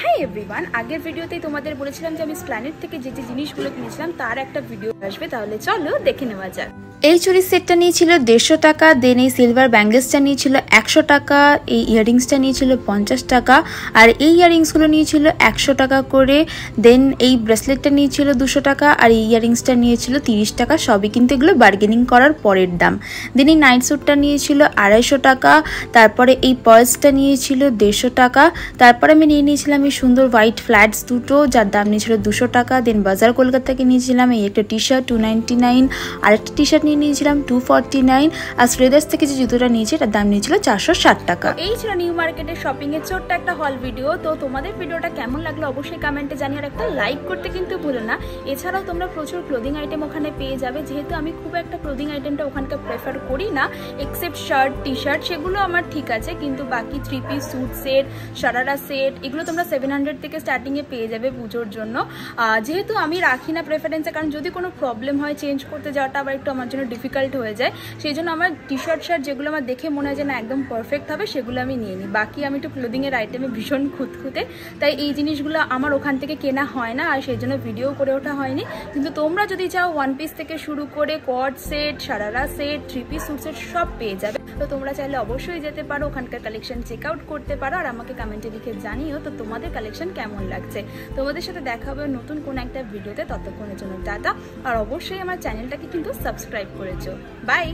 Hi everyone, আগের ভিডিওতেই তোমাদের বলেছিলাম যে আমি স্প্ল্যানেড থেকে যে জিনিসগুলো কিনেছিলাম তার একটা ভিডিও আসবে, তাহলে চলো দেখে নেওয়া যাক। এই চুরির সেটটা নিয়েছিল 150 টাকা, দেন এই সিলভার ব্যাঙ্গেলসটা নিয়েছিল 100 টাকা, এই ইয়াররিংসটা নিয়েছিল 50 টাকা, আর এই ইয়াররিংসগুলো নিয়েছিল 100 টাকা করে, দেন এই ব্রেসলেটটা নিয়েছিল 200 টাকা, আর এই ইয়াররিংসটা নিয়েছিল 30 টাকা। সবই কিন্তু এগুলো বার্গেনিং করার পরের দাম। দেন এই নাইট স্যুটটা নিয়েছিল 250 টাকা, তারপরে এই পার্সটা নিয়েছিল 150 টাকা, তারপরে আমি নিয়েছিলাম এই সুন্দর হোয়াইট ফ্ল্যাটস দুটো, যার দাম নিয়েছিল 200 টাকা। দেন বাজার কলকাতা থেকে নিয়েছিলাম এই একটা টি শার্ট 299, আরেকটা টি শার্ট নিয়েছিলাম 249, আর শ্রেদার্স থেকে যে জুতোটা নিয়েছি এটার দাম নিয়েছিল 460 টাকা। এই ছিল নিউ মার্কেটের শপিং এর ছোট্ট একটা হল ভিডিও। তো তোমাদের ভিডিওটা কেমন লাগলো অবশ্যই কমেন্টে জানিয়ে, আর একটা লাইক করতে কিন্তু ভুলো না। এছাড়াও তোমরা প্রচুর ক্লোদিং আইটেম ওখানে পেয়ে যাবে, যেহেতু আমি খুব একটা ক্লোদিং আইটেমটা ওখানকার প্রেফার করি না, এক্সেপ্ট শার্ট টি শার্ট, সেগুলো আমার ঠিক আছে, কিন্তু বাকি 3 piece suit set, sharara set, এগুলো তোমরা 700 থেকে স্টার্টিংয়ে পেয়ে যাবে পুজোর জন্য। যেহেতু আমি রাখি না প্রেফারেন্সে, কারণ যদি কোনো প্রবলেম হয় চেঞ্জ করতে যাওয়াটা আবার একটু আমার জন্য ডিফিকাল্ট হয়ে যায়, সেই জন্য আমার টি শার্ট যেগুলো আমার দেখে মনে হয় যে না একদম পারফেক্ট হবে সেগুলো আমি নিয়ে নিই। বাকি আমি একটু ক্লোদিংয়ের আইটেমে ভীষণ খুঁতখুঁতে, তাই এই জিনিসগুলো আমার ওখান থেকে কেনা হয় না, আর সেই জন্য ভিডিও করে ওঠা হয়নি। কিন্তু তোমরা যদি চাও 1 পিস থেকে শুরু করে quad set, sharara set, 3 piece suit set সব পেয়ে যাবে। তো তোমরা চাইলে অবশ্যই যেতে পারো, ওখানকার কালেকশন চেক আউট করতে পারো, আর আমাকে কমেন্টে লিখে জানিও তো তোমাদের কালেকশন কেমন লাগছে। তোমাদের সাথে দেখা হবে নতুন কোন একটা ভিডিওতে, ততক্ষণের জন্য টাটা, আর অবশ্যই আমার চ্যানেলটাকে কিন্তু সাবস্ক্রাইব করেছো। বাই।